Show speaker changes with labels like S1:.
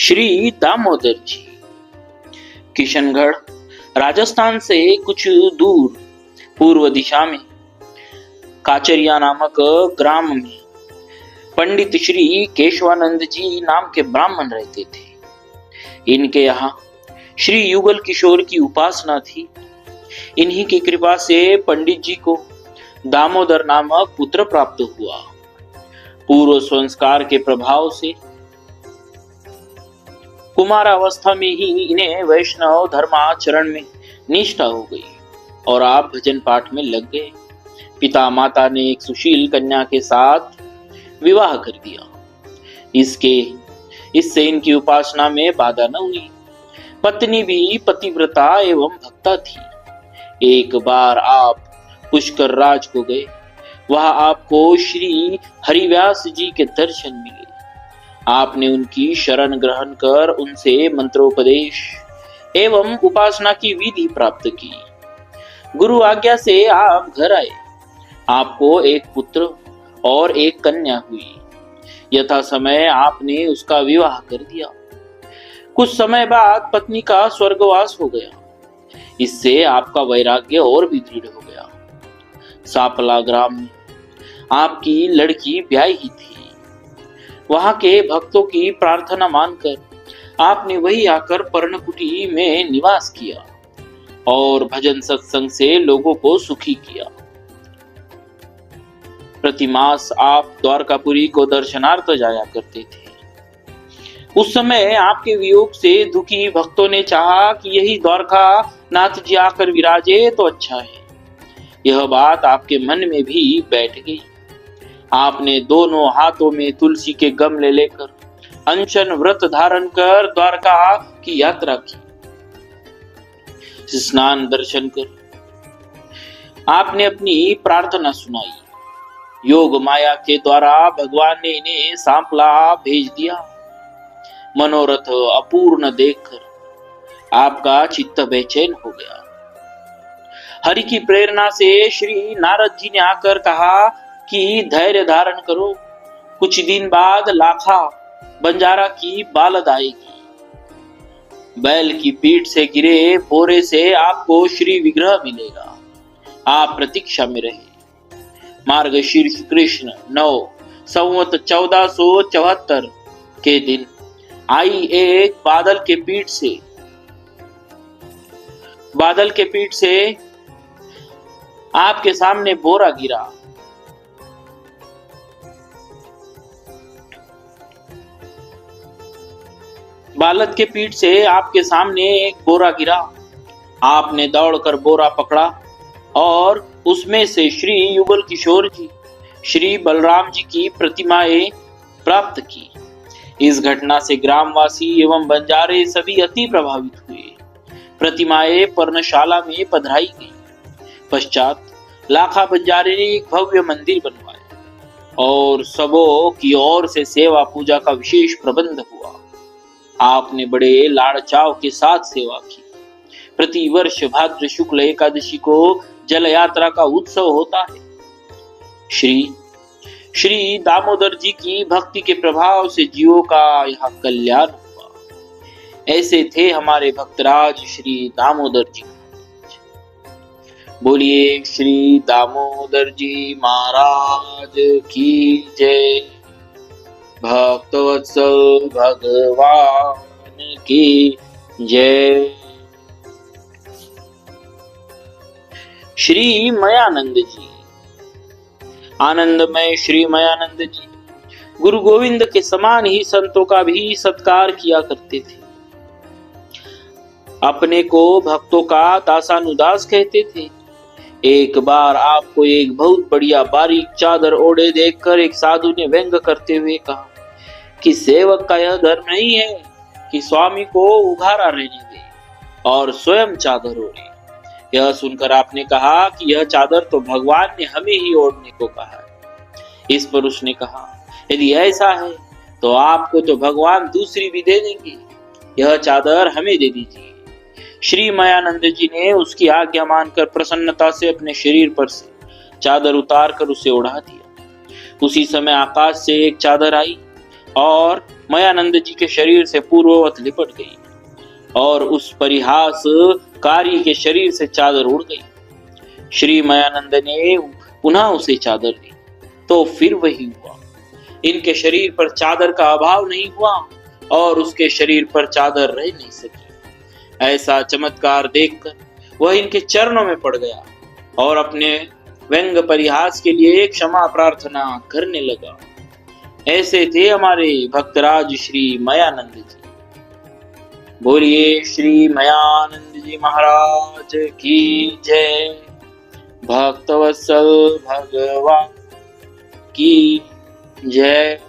S1: श्री दामोदर जी किशनगढ़ राजस्थान से कुछ दूर पूर्व दिशा में काचरिया नामक ग्राम में पंडित श्री केशवानंद जी नाम के ब्राह्मण रहते थे। इनके यहाँ श्री युगल किशोर की उपासना थी। इन्हीं की कृपा से पंडित जी को दामोदर नामक पुत्र प्राप्त हुआ। पूर्व संस्कार के प्रभाव से कुमारावस्था में ही इन्हें वैष्णव धर्माचरण में निष्ठा हो गई और आप भजन पाठ में लग गए। पिता माता ने एक सुशील कन्या के साथ विवाह कर दिया। इससे इनकी उपासना में बाधा न हुई। पत्नी भी पतिव्रता एवं भक्ता थी। एक बार आप पुष्कर राज को गए। वहां आपको श्री हरिव्यास जी के दर्शन मिले। आपने उनकी शरण ग्रहण कर उनसे मंत्रोपदेश एवं उपासना की विधि प्राप्त की। गुरु आज्ञा से आप घर आए। आपको एक पुत्र और एक कन्या हुई। यथा समय आपने उसका विवाह कर दिया। कुछ समय बाद पत्नी का स्वर्गवास हो गया। इससे आपका वैराग्य और भी दृढ़ हो गया। सापला ग्राम में आपकी लड़की ब्याही थी। वहां के भक्तों की प्रार्थना मानकर आपने वही आकर पर्णकुटी में निवास किया और भजन सत्संग से लोगों को सुखी किया। प्रतिमास आप द्वारकापुरी को दर्शनार्थ जाया करते थे। उस समय आपके वियोग से दुखी भक्तों ने चाहा कि यही द्वारका नाथ जी आकर विराजे तो अच्छा है। यह बात आपके मन में भी बैठ गई। आपने दोनों हाथों में तुलसी के गमले लेकर अनशन व्रत धारण कर द्वारका की यात्रा की। स्नान दर्शन कर आपने अपनी प्रार्थना सुनाई। योग माया के द्वारा भगवान ने इन्हें सांपला भेज दिया। मनोरथ अपूर्ण देखकर आपका चित्त बेचैन हो गया। हरि की प्रेरणा से श्री नारद जी ने आकर कहा कि धैर्य धारण करो। कुछ दिन बाद लाखा बंजारा की बालद आएगी। बैल की पीठ से गिरे बोरे से आपको श्री विग्रह मिलेगा। आप प्रतीक्षा में रहे। मार्गशीर्ष कृष्ण 9 संवत 1474 के दिन आई एक बादल के पीठ से आपके सामने बोरा गिरा। बालद के पीठ से आपके सामने एक बोरा गिरा। आपने दौड़कर बोरा पकड़ा और उसमें से श्री युगल किशोर जी, श्री बलराम जी की प्रतिमाएं प्राप्त की। इस घटना से ग्रामवासी एवं बंजारे सभी अति प्रभावित हुए। प्रतिमाएं पर्णशाला में पधराई गई। पश्चात लाखा बंजारे ने एक भव्य मंदिर बनवाया और सबों की ओर से सेवा पूजा का विशेष प्रबंध हुआ। आपने बड़े लाड़ चाव के साथ सेवा की। प्रति वर्ष भाद्र शुक्ल एकादशी को जल यात्रा का उत्सव होता है। श्री दामोदर जी की भक्ति के प्रभाव से जीवों का यहाँ कल्याण हुआ। ऐसे थे हमारे भक्तराज श्री दामोदर जी। बोलिए श्री दामोदर जी महाराज की जय। भक्तवत्सल भगवान की जय। श्री मयानंद जी आनंदमय श्री मयानंद जी गुरु गोविंद के समान ही संतों का भी सत्कार किया करते थे। अपने को भक्तों का दासानुदास कहते थे। एक बार आपको एक बहुत बढ़िया बारीक चादर ओढ़े देखकर एक साधु ने व्यंग करते हुए कहा कि सेवक का यह धर्म नहीं है कि स्वामी को उघारा रहने दे और स्वयं चादर ओढ़े। यह सुनकर आपने कहा कि यह चादर तो भगवान ने हमें ही ओढ़ने को कहा है। इस पर उसने कहा, यदि ऐसा है तो आपको तो भगवान दूसरी भी दे देंगे। यह चादर हमें दे दीजिए। श्री मयानंद जी ने उसकी आज्ञा मानकर प्रसन्नता से अपने शरीर पर से चादर उतार कर उसे ओढ़ा दिया। उसी समय आकाश से एक चादर आई और मयानंद जी के शरीर से पूर्ववत लिपट गई और उस परिहासकारी के शरीर से चादर उड़ गई। श्री मयानंद ने पुनः उसे चादर दी तो फिर वही हुआ। इनके शरीर पर चादर का अभाव नहीं हुआ और उसके शरीर पर चादर रह नहीं सकी। ऐसा चमत्कार देखकर वह इनके चरणों में पड़ गया और अपने व्यंग परिहास के लिए क्षमा प्रार्थना करने लगा। ऐसे थे हमारे भक्तराज श्री मयानंद जी। बोलिए श्री मयानंद जी महाराज की जय। भक्तवत्सल भगवान की जय।